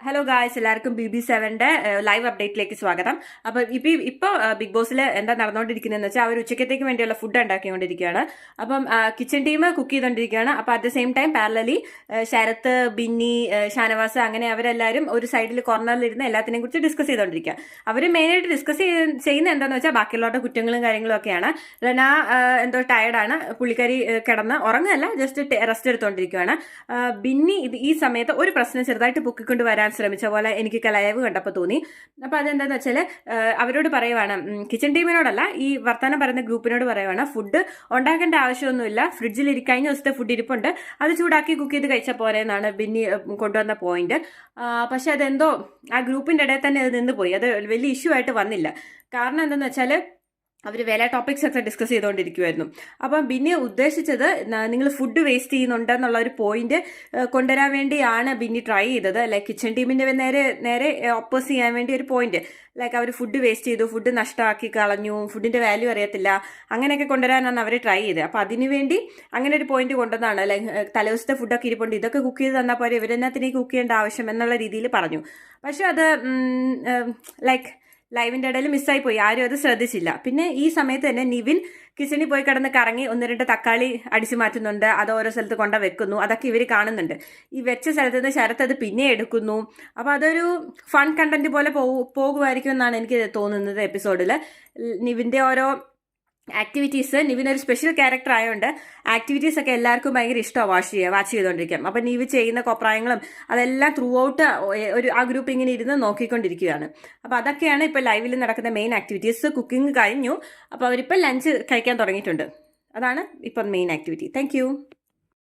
Hello guys, എല്ലാവർക്കും BB7 live അപ്ഡേറ്റിലേക്ക് സ്വാഗതം. അപ്പോൾ ഇപ്പോൾ ബിഗ് ബോസിൽ എന്താ നടന്നുകൊണ്ടിരിക്കുന്നതെന്ന് വെച്ചാൽ അവർ ഉച്ചക്കത്തേക്ക് വേണ്ടിയുള്ള ഫുഡ് ഉണ്ടാക്കിക്കൊണ്ടിരിക്കുകയാണ്. അപ്പം കിച്ചൺ ടീം കുക്ക് ചെയ്തുകൊണ്ടിരിക്കുകയാണ്. അപ്പോൾ at the same time parallelly Sarath, Binny, Shanavas അങ്ങനെ അവരെല്ലാവരും ഒരു സൈഡിൽ കോർണറിലിരുന്ന് എല്ലാത്തിനെയും കുറിച്ച് ഡിസ്കസ് ചെയ്തുകൊണ്ടിരിക്കുക. അവർ മെയിനായിട്ട് ഡിസ്കസ് ചെയ്യുന്ന എന്താണെന്ന് വെച്ചാൽ ബാക്കിയുള്ളവരുടെ കുറ്റങ്ങളും കാര്യങ്ങളും ഒക്കെയാണ്. റന എന്തോ ടയർഡാണ്, പുള്ളിക്കാരി കിടന്ന് ഉറങ്ങല്ല, ജസ്റ്റ് റെസ്റ്റ് എടുത്തുകൊണ്ടിരിക്കുകയാണ്. ബിന്നി ഈ സമയത്ത് ഒരു പ്രശ്നം ചെറുതായിട്ട് പൊക്കിക്കൊണ്ട് വരാൻ ശ്രമിച്ച പോലെ എനിക്ക് ലൈവ് കണ്ടപ്പോൾ തോന്നി. അപ്പോൾ അതെന്താന്ന് വെച്ചാൽ അവരോട് പറയുവാണ്, കിച്ചൺ ടീമിനോടല്ല, ഈ വർത്തമാനം പറയുന്ന ഗ്രൂപ്പിനോട് പറയുവാണ്, ഫുഡ് ഉണ്ടാക്കേണ്ട ആവശ്യമൊന്നുമില്ല, ഫ്രിഡ്ജിൽ കഴിഞ്ഞ ദിവസത്തെ ഫുഡ് ഇരിപ്പുണ്ട്, അത് ചൂടാക്കി കുക്ക് ചെയ്ത് കഴിച്ചാൽ പോരെ എന്നാണ് ബിന്നി കൊണ്ടുവന്ന പോയിന്റ്. പക്ഷെ അതെന്തോ ആ ഗ്രൂപ്പിന്റെ ഇടയിൽ തന്നെ അത് നിന്ന് പോയി. അത് വലിയ ഇഷ്യൂ ആയിട്ട് വന്നില്ല. കാരണം എന്താണെന്ന് വെച്ചാൽ അവർ വില ടോപ്പിക്സ് ഒക്കെ ഡിസ്കസ് ചെയ്തുകൊണ്ടിരിക്കുമായിരുന്നു. അപ്പം ബിന്നി ഉദ്ദേശിച്ചത് നിങ്ങൾ ഫുഡ് വേസ്റ്റ് ചെയ്യുന്നുണ്ടെന്നുള്ള ഒരു പോയിന്റ് കൊണ്ടുവരാൻ വേണ്ടിയാണ് ബിന്നി ട്രൈ ചെയ്തത്. ലൈക്ക് കിച്ചൺ ടീമിന്റെ നേരെ ഓപ്പോസ് ചെയ്യാൻ വേണ്ടി ഒരു പോയിന്റ്, ലൈക്ക് അവർ ഫുഡ് വേസ്റ്റ് ചെയ്തു, ഫുഡ് നഷ്ടമാക്കി കളഞ്ഞു, ഫുഡിന്റെ വാല്യൂ അറിയത്തില്ല, അങ്ങനെയൊക്കെ കൊണ്ടുവരാനാണ് അവർ ട്രൈ ചെയ്തത്. അപ്പം അതിനുവേണ്ടി അങ്ങനെ ഒരു പോയിന്റ് കൊണ്ടുവന്നതാണ്. ലൈക്ക് തലേദിവസത്തെ ഫുഡൊക്കെ ഇരിപ്പുണ്ട്, ഇതൊക്കെ കുക്ക് ചെയ്ത് തന്നാൽ പോരെ, ഇവരെന്നാത്തിനേക്ക് കുക്ക് ചെയ്യേണ്ട ആവശ്യം എന്നുള്ള രീതിയിൽ പറഞ്ഞു. പക്ഷെ അത് ലൈക്ക് ലൈവിന്റെ ഇടയിൽ മിസ്സായി പോയി, ആരും അത് ശ്രദ്ധിച്ചില്ല. പിന്നെ ഈ സമയത്ത് തന്നെ നിവിൻ കിച്ചണിൽ പോയി കിടന്ന് കറങ്ങി 1-2 തക്കാളി അടിച്ചു മാറ്റുന്നുണ്ട്, അത് ഓരോ സ്ഥലത്ത് കൊണ്ട വെക്കുന്നു, അതൊക്കെ ഇവർ കാണുന്നുണ്ട്. ഈ വെച്ച സ്ഥലത്ത് നിന്ന് ശരത്ത് അത് പിന്നെ എടുക്കുന്നു. അപ്പോൾ അതൊരു ഫൺ കണ്ടന്റ് പോലെ പോകുമായിരിക്കും എന്നാണ് എനിക്ക് തോന്നുന്നത്. എപ്പിസോഡിൽ നിവിന്റെ ഓരോ ആക്ടിവിറ്റീസ്, നിവിൻ ഒരു സ്പെഷ്യൽ ക്യാരക്ടർ ആയതുകൊണ്ട് ആക്ടിവിറ്റീസ് ഒക്കെ എല്ലാവർക്കും ഭയങ്കര ഇഷ്ടമാണ് വാച്ച് ചെയ്തുകൊണ്ടിരിക്കാം. അപ്പം നിവി ചെയ്യുന്ന കോപ്രായങ്ങളും അതെല്ലാം ത്രൂ ഔട്ട് ആ ഗ്രൂപ്പ് ഇങ്ങനെ ഇരുന്ന് നോക്കിക്കൊണ്ടിരിക്കുകയാണ്. അപ്പോൾ അതൊക്കെയാണ് ഇപ്പോൾ ലൈവിൽ നടക്കുന്ന മെയിൻ ആക്ടിവിറ്റീസ്. കുക്കിംഗ് കഴിഞ്ഞു, അപ്പോൾ അവരിപ്പോൾ ലഞ്ച് കഴിക്കാൻ തുടങ്ങിയിട്ടുണ്ട്. അതാണ് ഇപ്പം മെയിൻ ആക്ടിവിറ്റി. താങ്ക്